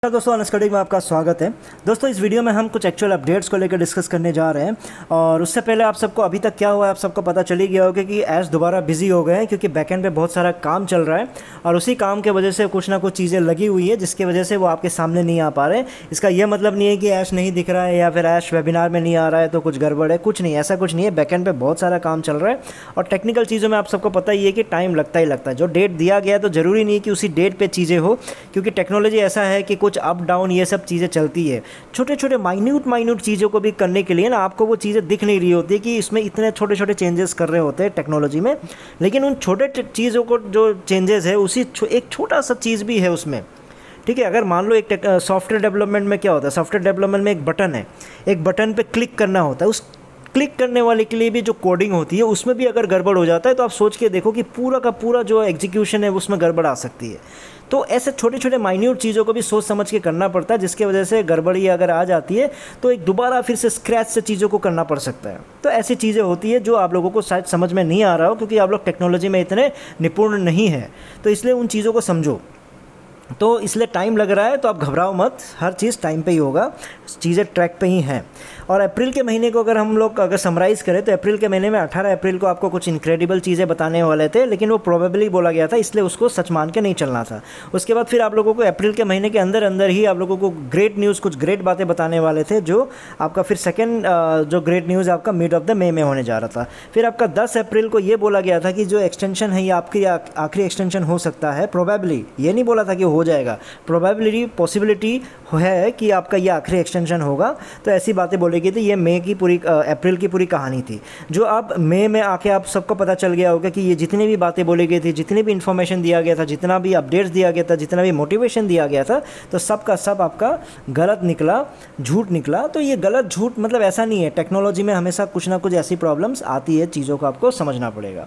दोस्तों, अनस्टडी में आपका स्वागत है। दोस्तों, इस वीडियो में हम कुछ एक्चुअल अपडेट्स को लेकर डिस्कस करने जा रहे हैं। और उससे पहले आप सबको अभी तक क्या हुआ है आप सबको पता चल ही गया होगा कि ऐश दोबारा बिजी हो गए हैं, क्योंकि बैकएंड पे बहुत सारा काम चल रहा है और उसी काम के वजह से कुछ ना कुछ चीज़ें लगी हुई है, जिसकी वजह से वो आपके सामने नहीं आ पा रहे। इसका यह मतलब नहीं है कि ऐश नहीं दिख रहा है या फिर ऐश वेबिनार में नहीं आ रहा है तो कुछ गड़बड़ है, कुछ नहीं, ऐसा कुछ नहीं है। बैकएंड पे बहुत सारा काम चल रहा है और टेक्निकल चीज़ों में आप सबको पता ही है कि टाइम लगता ही लगता है। जो डेट दिया गया है तो ज़रूरी नहीं कि उसी डेट पर चीज़ें हो, क्योंकि टेक्नोलॉजी ऐसा है कि कुछ अप डाउन ये सब चीज़ें चलती है। छोटे छोटे माइन्यूट चीज़ों को भी करने के लिए ना आपको वो चीज़ें दिख नहीं रही होती कि इसमें इतने छोटे छोटे चेंजेस कर रहे होते हैं टेक्नोलॉजी में, लेकिन उन छोटे चीज़ों को जो चेंजेस है उसी एक छोटा सा चीज़ भी है उसमें। ठीक है, अगर मान लो एक सॉफ्टवेयर डेवलपमेंट में क्या होता है, सॉफ्टवेयर डेवलपमेंट में एक बटन है, एक बटन पे क्लिक करना होता है, उस क्लिक करने वाले के लिए भी जो कोडिंग होती है उसमें भी अगर गड़बड़ हो जाता है तो आप सोच के देखो कि पूरा का पूरा जो एग्जीक्यूशन है उसमें गड़बड़ आ सकती है। तो ऐसे छोटे छोटे माइन्यूट चीज़ों को भी सोच समझ के करना पड़ता है, जिसकी वजह से गड़बड़ी अगर आ जाती है तो एक दोबारा फिर से स्क्रैच से चीज़ों को करना पड़ सकता है। तो ऐसी चीज़ें होती है जो आप लोगों को शायद समझ में नहीं आ रहा हो, क्योंकि आप लोग टेक्नोलॉजी में इतने निपुण नहीं है, तो इसलिए उन चीज़ों को समझो। तो इसलिए टाइम लग रहा है तो आप घबराओ मत, हर चीज़ टाइम पे ही होगा, चीज़ें ट्रैक पे ही हैं। और अप्रैल के महीने को अगर हम लोग समराइज़ करें तो अप्रैल के महीने में 18 अप्रैल को आपको कुछ इनक्रेडिबल चीज़ें बताने वाले थे, लेकिन वो प्रोबेबली बोला गया था, इसलिए उसको सच मान के नहीं चलना था। उसके बाद फिर आप लोगों को अप्रैल के महीने के अंदर अंदर ही आप लोगों को ग्रेट न्यूज़, कुछ ग्रेट बातें बताने वाले थे, जो आपका फिर सेकेंड जो ग्रेट न्यूज़ आपका मिड ऑफ द मे में होने जा रहा था। फिर आपका 10 अप्रैल को ये बोला गया था कि जो एक्सटेंशन है ये आपकी आखिरी एक्सटेंशन हो सकता है, प्रोबेबली, ये नहीं बोला था कि हो जाएगा, प्रोबेबिलिटी पॉसिबिलिटी है कि आपका ये आखिरी एक्सटेंशन होगा। तो ऐसी बातें बोली गई थी। ये मई की पूरी अप्रैल की पूरी कहानी थी, जो अब मई में आके आप सबको पता चल गया होगा कि ये जितनी भी बातें बोली गई थी, जितनी भी इन्फॉर्मेशन दिया गया था, जितना भी अपडेट्स दिया गया था, जितना भी मोटिवेशन दिया गया था, तो सब का सब आपका गलत निकला, झूठ निकला। तो ये गलत झूठ मतलब ऐसा नहीं है, टेक्नोलॉजी में हमेशा कुछ ना कुछ ऐसी प्रॉब्लम्स आती है, चीज़ों को आपको समझना पड़ेगा।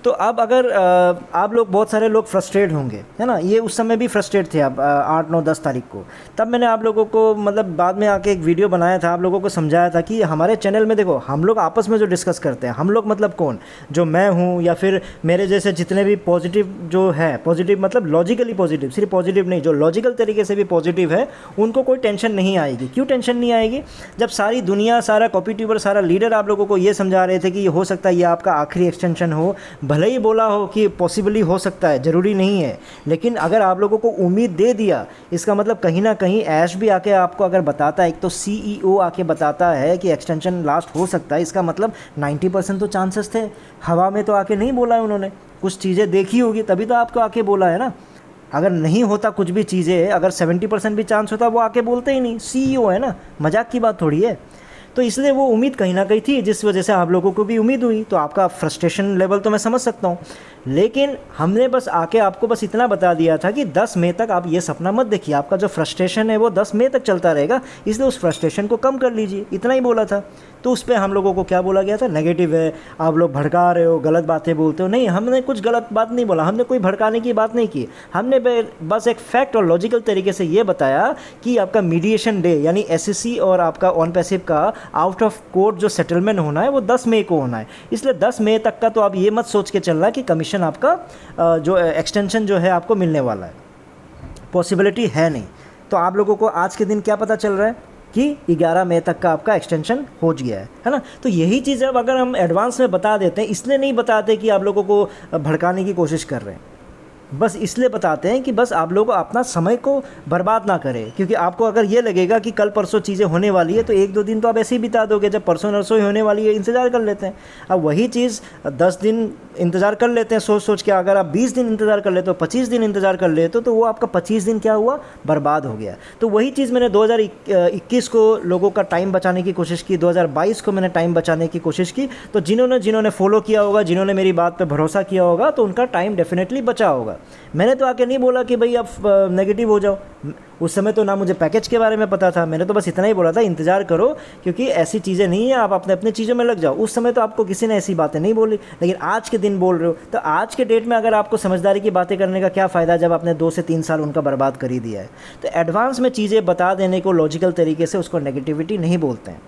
तो अब अगर आप लोग, बहुत सारे लोग फ्रस्ट्रेट होंगे, है ना, ये उस समय भी फ्रस्ट्रेट थे आप 8, 9, 10 तारीख को। तब मैंने आप लोगों को मतलब बाद में आके एक वीडियो बनाया था, आप लोगों को समझाया था कि हमारे चैनल में देखो, हम लोग आपस में जो डिस्कस करते हैं, हम लोग मतलब कौन, जो मैं हूँ या फिर मेरे जैसे जितने भी पॉजिटिव जो है, पॉजिटिव मतलब लॉजिकली पॉजिटिव, सिर्फ पॉजिटिव नहीं, जो लॉजिकल तरीके से भी पॉजिटिव है, उनको कोई टेंशन नहीं आएगी। क्यों टेंशन नहीं आएगी? जब सारी दुनिया, सारा कॉपी ट्यूबर, सारा लीडर आप लोगों को ये समझा रहे थे कि ये हो सकता है ये आपका आखिरी एक्सटेंशन हो, भले ही बोला हो कि पॉसिबली हो सकता है, ज़रूरी नहीं है, लेकिन अगर आप लोगों को उम्मीद दे दिया, इसका मतलब कहीं ना कहीं ऐश भी आके आपको अगर बताता है, एक तो सीईओ आके बताता है कि एक्सटेंशन लास्ट हो सकता है, इसका मतलब 90% तो चांसेस थे। हवा में तो आके नहीं बोला है उन्होंने, कुछ चीज़ें देखी होगी तभी तो आपको आके बोला है ना। अगर नहीं होता कुछ भी चीज़ें, अगर 70% भी चांस होता, वो आके बोलते ही नहीं, सीईओ है ना, मजाक की बात थोड़ी है। तो इसलिए वो उम्मीद कहीं ना कहीं थी, जिस वजह से आप लोगों को भी उम्मीद हुई। तो आपका फ्रस्ट्रेशन लेवल तो मैं समझ सकता हूँ, लेकिन हमने बस आके आपको बस इतना बता दिया था कि 10 मई तक आप ये सपना मत देखिए, आपका जो फ्रस्ट्रेशन है वो 10 मई तक चलता रहेगा, इसलिए उस फ्रस्ट्रेशन को कम कर लीजिए, इतना ही बोला था। तो उस पर हम लोगों को क्या बोला गया था, नेगेटिव है, आप लोग भड़का रहे हो, गलत बातें बोलते हो। नहीं, हमने कुछ गलत बात नहीं बोला, हमने कोई भड़काने की बात नहीं की, हमने बस एक फैक्ट और लॉजिकल तरीके से ये बताया कि आपका मीडिएशन डे यानी एसएससी और आपका ऑन पैसिव का आउट ऑफ कोर्ट जो सेटलमेंट होना है वो 10 मई को होना है। इसलिए 10 मई तक का तो आप ये मत सोच के चलना कि कमीशन आपका जो एक्सटेंशन जो है आपको मिलने वाला है, पॉसिबिलिटी है नहीं। तो आप लोगों को आज के दिन क्या पता चल रहा है कि 11 मई तक का आपका एक्सटेंशन हो गया है ना। तो यही चीज़ अब अगर हम एडवांस में बता देते हैं, इसलिए नहीं बताते कि आप लोगों को भड़काने की कोशिश कर रहे हैं, बस इसलिए बताते हैं कि बस आप लोग अपना समय को बर्बाद ना करें। क्योंकि आपको अगर ये लगेगा कि कल परसों चीज़ें होने वाली है तो 1-2 दिन तो आप ऐसे ही बिता दोगे, जब परसों नरसों ही होने वाली है इंतज़ार कर लेते हैं। अब वही चीज़ 10 दिन इंतज़ार कर लेते हैं सोच सोच के, अगर आप 20 दिन इंतज़ार कर लेते हो, 25 दिन इंतज़ार कर लेते हो, तो वो आपका 25 दिन क्या हुआ, बर्बाद हो गया। तो वही चीज़ मैंने 2021 को लोगों का टाइम बचाने की कोशिश की, 2022 को मैंने टाइम बचाने की कोशिश की। तो जिन्होंने फॉलो किया होगा, जिन्होंने मेरी बात पर भरोसा किया होगा, तो उनका टाइम डेफिनेटली बचा होगा। मैंने तो आके नहीं बोला कि भाई आप नेगेटिव हो जाओ, उस समय तो ना मुझे पैकेज के बारे में पता था, मैंने तो बस इतना ही बोला था इंतज़ार करो, क्योंकि ऐसी चीज़ें नहीं है, आप अपने अपने चीज़ों में लग जाओ। उस समय तो आपको किसी ने ऐसी बातें नहीं बोली, लेकिन आज के दिन बोल रहे हो। तो आज के डेट में अगर आपको समझदारी की बातें करने का क्या फ़ायदा, जब आपने 2 से 3 साल उनका बर्बाद कर ही दिया है। तो एडवांस में चीज़ें बता देने को लॉजिकल तरीके से उसको नेगेटिविटी नहीं बोलते हैं।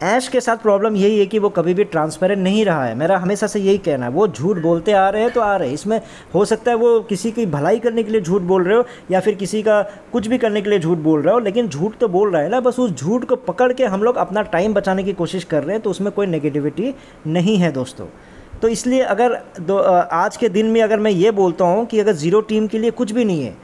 ऐश के साथ प्रॉब्लम यही है कि वो कभी भी ट्रांसपेरेंट नहीं रहा है। मेरा हमेशा से यही कहना है, वो झूठ बोलते आ रहे हैं तो आ रहे हैं। इसमें हो सकता है वो किसी की भलाई करने के लिए झूठ बोल रहे हो या फिर किसी का कुछ भी करने के लिए झूठ बोल रहे हो, लेकिन झूठ तो बोल रहा है ना। बस उस झूठ को पकड़ के हम लोग अपना टाइम बचाने की कोशिश कर रहे हैं, तो उसमें कोई नेगेटिविटी नहीं है दोस्तों। तो इसलिए अगर आज के दिन में अगर मैं ये बोलता हूँ कि अगर ज़ीरो टीम के लिए कुछ भी नहीं है,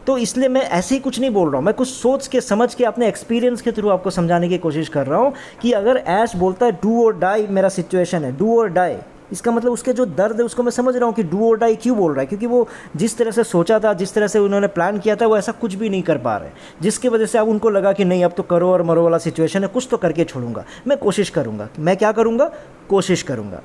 तो इसलिए मैं ऐसे ही कुछ नहीं बोल रहा हूँ। मैं कुछ सोच के समझ के अपने एक्सपीरियंस के थ्रू आपको समझाने की कोशिश कर रहा हूँ कि अगर ऐश बोलता है डू और डाई मेरा सिचुएशन है, डू और डाई, इसका मतलब उसके जो दर्द है उसको मैं समझ रहा हूँ कि डू और डाई क्यों बोल रहा है, क्योंकि वो जिस तरह से सोचा था, जिस तरह से उन्होंने प्लान किया था, वो ऐसा कुछ भी नहीं कर पा रहे, जिसकी वजह से अब उनको लगा कि नहीं अब तो करो और मरो वाला सिचुएशन है, कुछ तो करके छोड़ूंगा, मैं कोशिश करूँगा। मैं क्या करूँगा? कोशिश करूँगा।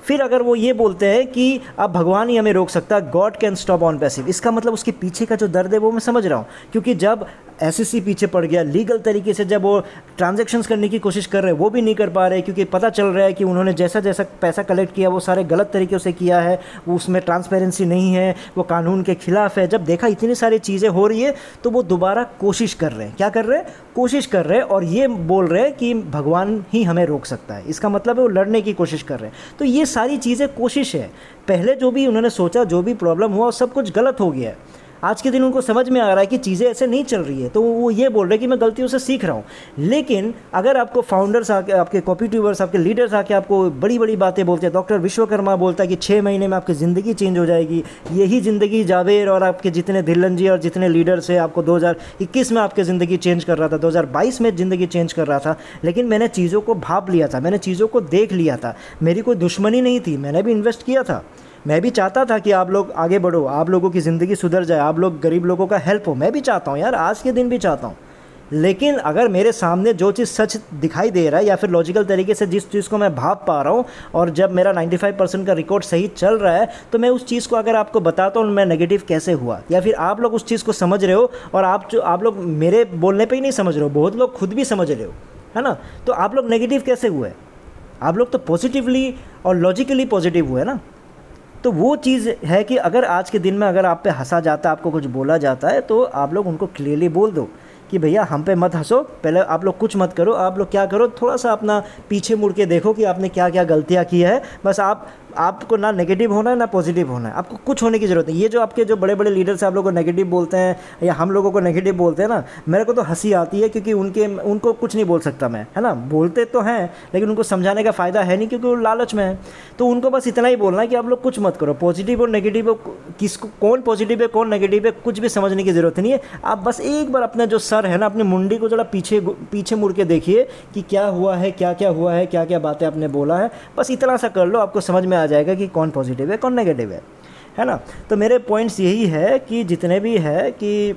फिर अगर वो ये बोलते हैं कि अब भगवान ही हमें रोक सकता है, God can stop on passive, इसका मतलब उसके पीछे का जो दर्द है वो मैं समझ रहा हूँ। क्योंकि जब एसएससी पीछे पड़ गया, लीगल तरीके से जब वो ट्रांजैक्शंस करने की कोशिश कर रहे हैं वो भी नहीं कर पा रहे, क्योंकि पता चल रहा है कि उन्होंने जैसा जैसा पैसा कलेक्ट किया वो सारे गलत तरीके से किया है, वो उसमें ट्रांसपेरेंसी नहीं है, वो कानून के खिलाफ है। जब देखा इतनी सारी चीज़ें हो रही है तो वो दोबारा कोशिश कर रहे हैं। क्या कर रहे हैं? कोशिश कर रहे हैं, और ये बोल रहे हैं कि भगवान ही हमें रोक सकता है। इसका मतलब है वो लड़ने की कोशिश कर रहे हैं। तो ये सारी चीज़ें कोशिश है। पहले जो भी उन्होंने सोचा, जो भी प्रॉब्लम हुआ, सब कुछ गलत हो गया है। आज के दिन उनको समझ में आ रहा है कि चीज़ें ऐसे नहीं चल रही है, तो वो ये बोल रहे हैं कि मैं गलतियों से सीख रहा हूँ। लेकिन अगर आपको फाउंडर्स आके, आपके कॉपी ट्यूबर्स, आपके लीडर्स आके आपको बड़ी बड़ी बातें बोलते हैं, डॉक्टर विश्वकर्मा बोलता है कि 6 महीने में आपकी ज़िंदगी चेंज हो जाएगी, यही ज़िंदगी जावेर और आपके जितने धिल्लन और जितने लीडर्स हैं, आपको 2021 में आपकी ज़िंदगी चेंज कर रहा था, 2022 में ज़िंदगी चेंज कर रहा था। लेकिन मैंने चीज़ों को भाप लिया था, मैंने चीज़ों को देख लिया था, मेरी कोई दुश्मनी नहीं थी, मैंने भी इन्वेस्ट किया था। मैं भी चाहता था कि आप लोग आगे बढ़ो, आप लोगों की ज़िंदगी सुधर जाए, आप लोग गरीब लोगों का हेल्प हो। मैं भी चाहता हूँ यार, आज के दिन भी चाहता हूँ। लेकिन अगर मेरे सामने जो चीज़ सच दिखाई दे रहा है या फिर लॉजिकल तरीके से जिस चीज़ को मैं भाप पा रहा हूँ, और जब मेरा 95% का रिकॉर्ड सही चल रहा है, तो मैं उस चीज़ को अगर आपको बताता हूँ मैं नेगेटिव कैसे हुआ, या फिर आप लोग उस चीज़ को समझ रहे हो और आप लोग मेरे बोलने पर ही नहीं समझ रहे हो, बहुत लोग खुद भी समझ रहे हो, है ना। तो आप लोग नेगेटिव कैसे हुए? आप लोग तो पॉजिटिवली और लॉजिकली पॉजिटिव हुए ना। तो वो चीज़ है कि अगर आज के दिन में अगर आप पे हंसा जाता है, आपको कुछ बोला जाता है, तो आप लोग उनको क्लियरली बोल दो कि भैया हम पे मत हंसो, पहले आप लोग कुछ मत करो, आप लोग क्या करो, थोड़ा सा अपना पीछे मुड़ के देखो कि आपने क्या क्या गलतियाँ की है। बस आपको ना नेगेटिव होना है ना पॉजिटिव होना है, आपको कुछ होने की ज़रूरत नहीं। ये जो आपके जो बड़े बड़े लीडर्स आप लोगों को नेगेटिव बोलते हैं या हम लोगों को नेगेटिव बोलते हैं ना, मेरे को तो हंसी आती है, क्योंकि उनको कुछ नहीं बोल सकता मैं, है ना। बोलते तो हैं लेकिन उनको समझाने का फ़ायदा है नहीं, क्योंकि वो लालच में है। तो उनको बस इतना ही बोलना है कि आप लोग कुछ मत करो, पॉजिटिव और नेगेटिव, किसको कौन पॉजिटिव है कौन नेगेटिव है कुछ भी समझने की ज़रूरत नहीं है। आप बस एक बार अपना जो सर है ना, अपनी मुंडी को जरा पीछे मुड़ के देखिए कि क्या हुआ है, क्या क्या हुआ है, क्या क्या बातें आपने बोला है। बस इतना सा कर लो, आपको समझ में आ जाएगा कि कौन पॉजिटिव है कौन नेगेटिव है ना। तो मेरे पॉइंट्स यही है कि जितने भी है कि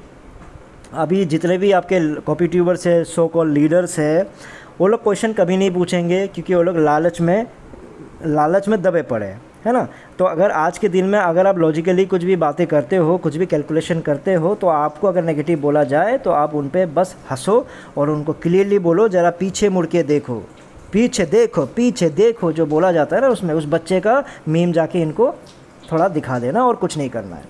अभी जितने भी आपके कॉपी ट्यूबर्स है, सो कॉल लीडर्स है, वो लोग क्वेश्चन कभी नहीं पूछेंगे, क्योंकि वो लोग लालच में दबे पड़े हैं, है ना। तो अगर आज के दिन में अगर आप लॉजिकली कुछ भी बातें करते हो, कुछ भी कैलकुलेशन करते हो, तो आपको अगर नेगेटिव बोला जाए तो आप उन पे बस हंसो और उनको क्लियरली बोलो ज़रा पीछे मुड़ के देखो, पीछे देखो जो बोला जाता है ना, उसमें उस बच्चे का मीम जाके इनको थोड़ा दिखा देना और कुछ नहीं करना है।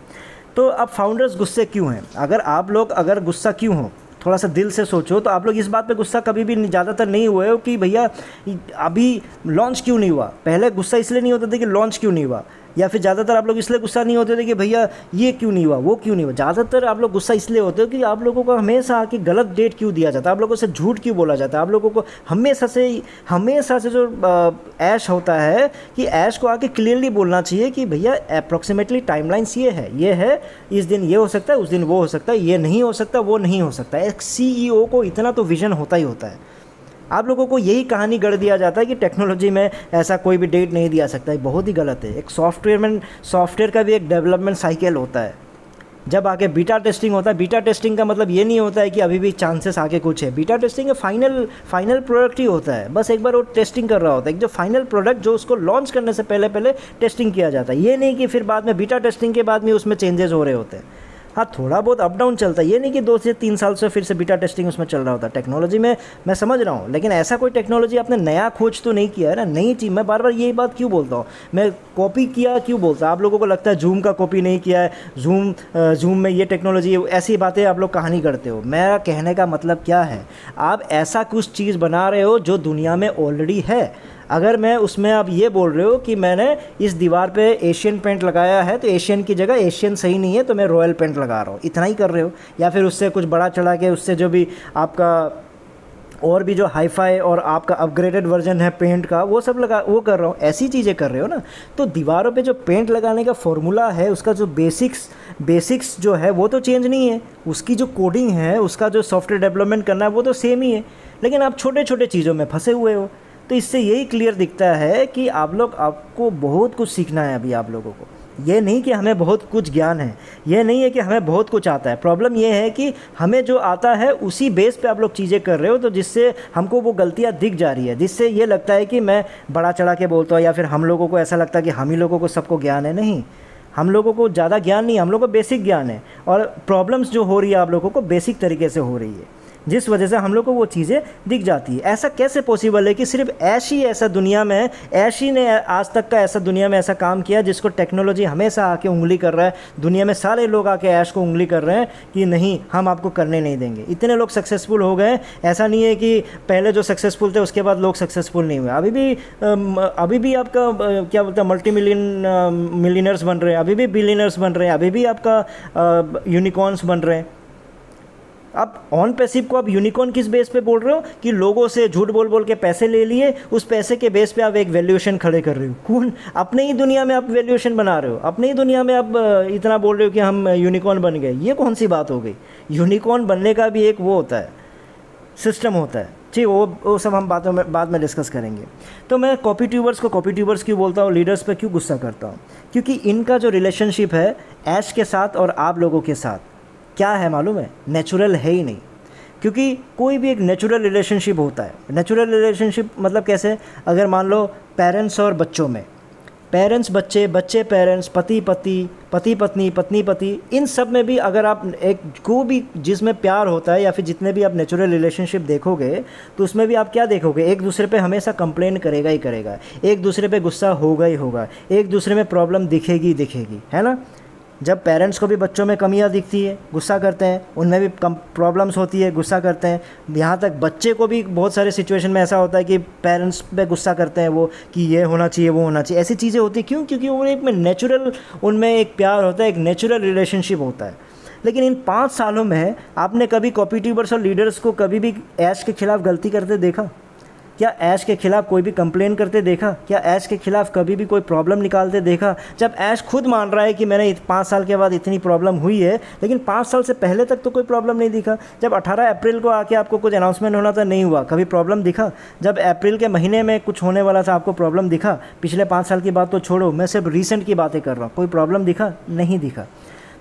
तो अब फाउंडर्स गुस्से क्यों हैं? अगर आप लोग अगर गुस्सा क्यों हो, थोड़ा सा दिल से सोचो, तो आप लोग इस बात पे गुस्सा कभी भी ज़्यादातर नहीं हुए हो कि भैया अभी लॉन्च क्यों नहीं हुआ। पहले गुस्सा इसलिए नहीं होता था कि लॉन्च क्यों नहीं हुआ, या फिर ज़्यादातर आप लोग इसलिए गुस्सा नहीं होते थे कि भैया ये क्यों नहीं हुआ, वो क्यों नहीं हुआ। ज़्यादातर आप लोग गुस्सा इसलिए होते हो कि आप लोगों को हमेशा आके गलत डेट क्यों दिया जाता है, आप लोगों से झूठ क्यों बोला जाता है, आप लोगों को हमेशा से जो ऐश होता है कि ऐश को आके क्लियरली बोलना चाहिए कि भैया अप्रॉक्सीमेटली टाइमलाइंस ये है, इस दिन ये हो सकता है, उस दिन वो हो सकता है, ये नहीं हो सकता, वो नहीं हो सकता। एक CEO को इतना तो विजन होता ही होता है। आप लोगों को यही कहानी गढ़ दिया जाता है कि टेक्नोलॉजी में ऐसा कोई भी डेट नहीं दिया सकता है, बहुत ही गलत है। एक सॉफ्टवेयर का भी एक डेवलपमेंट साइकिल होता है। जब आगे बीटा टेस्टिंग होता है, बीटा टेस्टिंग का मतलब ये नहीं होता है कि अभी भी चांसेस आगे कुछ है। बीटा टेस्टिंग फाइनल प्रोडक्ट ही होता है, बस एक बार वो टेस्टिंग कर रहा होता है, जो फाइनल प्रोडक्ट जो उसको लॉन्च करने से पहले टेस्टिंग किया जाता है। ये नहीं कि फिर बाद में बीटा टेस्टिंग के बाद में उसमें चेंजेस हो रहे होते हैं। हाँ थोड़ा बहुत अप डाउन चलता है, ये नहीं कि 2 से 3 साल से फिर से बीटा टेस्टिंग उसमें चल रहा होता। टेक्नोलॉजी में मैं समझ रहा हूँ, लेकिन ऐसा कोई टेक्नोलॉजी आपने नया खोज तो नहीं किया है ना, नई चीज़। मैं बार बार यही बात क्यों बोलता हूँ, मैं कॉपी किया क्यों बोलता। आप लोगों को लगता है जूम का कॉपी नहीं किया है, जूम में ये टेक्नोलॉजी, ऐसी बातें आप लोग कहानी करते हो। मेरा कहने का मतलब क्या है, आप ऐसा कुछ चीज़ बना रहे हो जो दुनिया में ऑलरेडी है। अगर मैं उसमें आप ये बोल रहे हो कि मैंने इस दीवार पे एशियन पेंट लगाया है तो एशियन की जगह एशियन सही नहीं है तो मैं रॉयल पेंट लगा रहा हूँ, इतना ही कर रहे हो। या फिर उससे कुछ बड़ा चढ़ा के उससे जो भी आपका और भी जो हाईफाई और आपका अपग्रेडेड वर्जन है पेंट का वो सब वो कर रहा हूँ, ऐसी चीज़ें कर रहे हो ना। तो दीवारों पे जो पेंट लगाने का फॉर्मूला है, उसका जो बेसिक्स जो है वो तो चेंज नहीं है, उसकी जो कोडिंग है, उसका जो सॉफ्टवेयर डेवलपमेंट करना है वो तो सेम ही है, लेकिन आप छोटे छोटे चीज़ों में फंसे हुए हो। तो इससे यही क्लियर दिखता है कि आपको बहुत कुछ सीखना है अभी आप लोगों को। ये नहीं कि हमें बहुत कुछ ज्ञान है, ये नहीं है कि हमें बहुत कुछ आता है। प्रॉब्लम ये है कि हमें जो आता है उसी बेस पे आप लोग चीज़ें कर रहे हो, तो जिससे हमको वो गलतियाँ दिख जा रही है, जिससे ये लगता है कि मैं बड़ा चढ़ा के बोलता हूँ, या फिर हम लोगों को ऐसा लगता है कि हम ही लोगों को सबको ज्ञान है। नहीं, हम लोगों को ज़्यादा ज्ञान नहीं, हम लोगों को बेसिक ज्ञान है। और प्रॉब्लम्स जो हो रही है आप लोगों को बेसिक तरीके से हो रही है, जिस वजह से हम लोग को वो चीज़ें दिख जाती है। ऐसा कैसे पॉसिबल है कि सिर्फ ऐश ही ऐसा दुनिया में, ऐश ही ने आज तक का ऐसा दुनिया में ऐसा काम किया जिसको टेक्नोलॉजी हमेशा आके उंगली कर रहा है। दुनिया में सारे लोग आके ऐश को उंगली कर रहे हैं कि नहीं, हम आपको करने नहीं देंगे। इतने लोग सक्सेसफुल हो गए, ऐसा नहीं है कि पहले जो सक्सेसफुल थे उसके बाद लोग सक्सेसफुल नहीं हुए। अभी भी आपका क्या बोलते हैं, मल्टी मिलियनर्स बन रहे हैं, अभी भी बिलियनर्स बन रहे हैं, अभी भी आपका यूनिकॉर्न्स बन रहे हैं। आप ऑन पैसिव को आप यूनिकॉर्न किस बेस पे बोल रहे हो कि लोगों से झूठ बोल के पैसे ले लिए, उस पैसे के बेस पे आप एक वैल्यूएशन खड़े कर रहे हो। कौन? अपने ही दुनिया में आप वैल्यूएशन बना रहे हो, अपने ही दुनिया में आप इतना बोल रहे हो कि हम यूनिकॉर्न बन गए। ये कौन सी बात हो गई? यूनिकॉर्न बनने का भी एक वो होता है, सिस्टम होता है। ठीक, वो सब हम बाद में डिस्कस करेंगे। तो मैं कॉपी ट्यूबर्स क्यों बोलता हूँ, लीडर्स पे क्यों गुस्सा करता हूँ? क्योंकि इनका जो रिलेशनशिप है ऐश के साथ और आप लोगों के साथ क्या है मालूम है? नेचुरल है ही नहीं। क्योंकि कोई भी एक नेचुरल रिलेशनशिप होता है। नेचुरल रिलेशनशिप मतलब कैसे? अगर मान लो पेरेंट्स और बच्चों में, पेरेंट्स बच्चे, बच्चे पेरेंट्स, पति पत्नी, पत्नी पति, इन सब में भी अगर आप एक को भी जिसमें प्यार होता है, या फिर जितने भी आप नेचुरल रिलेशनशिप देखोगे तो उसमें भी आप क्या देखोगे? एक दूसरे पे हमेशा कंप्लेन करेगा ही करेगा, एक दूसरे पे गुस्सा होगा ही होगा, एक दूसरे में प्रॉब्लम दिखेगी, है ना। जब पेरेंट्स को भी बच्चों में कमियां दिखती है, गुस्सा करते हैं, उनमें भी प्रॉब्लम्स होती है, गुस्सा करते हैं। यहाँ तक बच्चे को भी बहुत सारे सिचुएशन में ऐसा होता है कि पेरेंट्स पे गुस्सा करते हैं वो, कि ये होना चाहिए, वो होना चाहिए, ऐसी चीज़ें होती है। क्यों? क्योंकि वो एक में नेचुरल, उनमें एक प्यार होता है, एक नेचुरल रिलेशनशिप होता है। लेकिन इन 5 सालों में आपने कभी कॉपी ट्यूबर्स और लीडर्स को कभी भी ऐश के खिलाफ गलती करते देखा? क्या ऐश के खिलाफ कोई भी कंप्लेन करते देखा? क्या ऐश के खिलाफ कभी भी कोई प्रॉब्लम निकालते देखा? जब ऐश खुद मान रहा है कि मैंने 5 साल के बाद इतनी प्रॉब्लम हुई है, लेकिन 5 साल से पहले तक तो कोई प्रॉब्लम नहीं दिखा। जब 18 अप्रैल को आके आपको कुछ अनाउंसमेंट होना था, नहीं हुआ, कभी प्रॉब्लम दिखा? जब अप्रैल के महीने में कुछ होने वाला था, आपको प्रॉब्लम दिखा? पिछले 5 साल की बात तो छोड़ो, मैं सिर्फ रिसेंट की बातें कर रहा हूँ, कोई प्रॉब्लम दिखा? नहीं दिखा।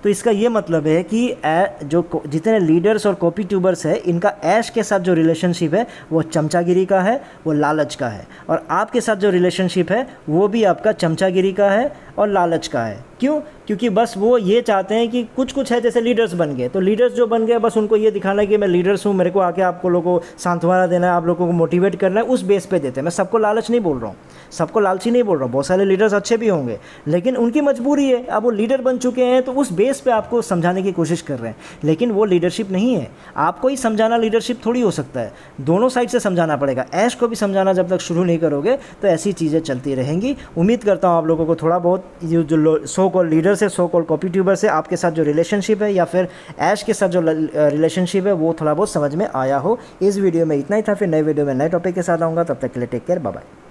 तो इसका ये मतलब है कि जो जितने लीडर्स और कॉपी ट्यूबर्स है, इनका ऐश के साथ जो रिलेशनशिप है वो चमचागिरी का है, वो लालच का है। और आपके साथ जो रिलेशनशिप है वो भी आपका चमचागिरी का है और लालच का है। क्यों? क्योंकि बस वो ये चाहते हैं कि कुछ है, जैसे लीडर्स बन गए, तो लीडर्स जो बन गए बस उनको ये दिखाना है कि मैं लीडर्स हूँ, मेरे को आके आपको लोगों को सांत्वना देना है, आप लोगों को मोटिवेट करना है, उस बेस पे देते हैं। मैं सबको लालच नहीं बोल रहा हूँ, सबको लालची नहीं बोल रहा हूँ, बहुत सारे लीडर्स अच्छे भी होंगे, लेकिन उनकी मजबूरी है, अब वो लीडर बन चुके हैं तो उस बेस पे आपको समझाने की कोशिश कर रहे हैं, लेकिन वो लीडरशिप नहीं है। आपको ही समझाना लीडरशिप थोड़ी हो सकता है, दोनों साइड से समझाना पड़ेगा। ऐश को भी समझाना जब तक शुरू नहीं करोगे तो ऐसी चीज़ें चलती रहेंगी। उम्मीद करता हूँ आप लोगों को थोड़ा बहुत जो सो कॉल लीडर्स है, सो कॉल कॉपी ट्यूबर्स है, आपके साथ जो रिलेशनशिप है या फिर ऐश के साथ जो रिलेशनशिप है वो थोड़ा बहुत समझ में आया हो। इस वीडियो में इतना ही था, फिर नए वीडियो में नए टॉपिक के साथ आऊँगा, तब तक के लिए टेक केयर, बाय बाय।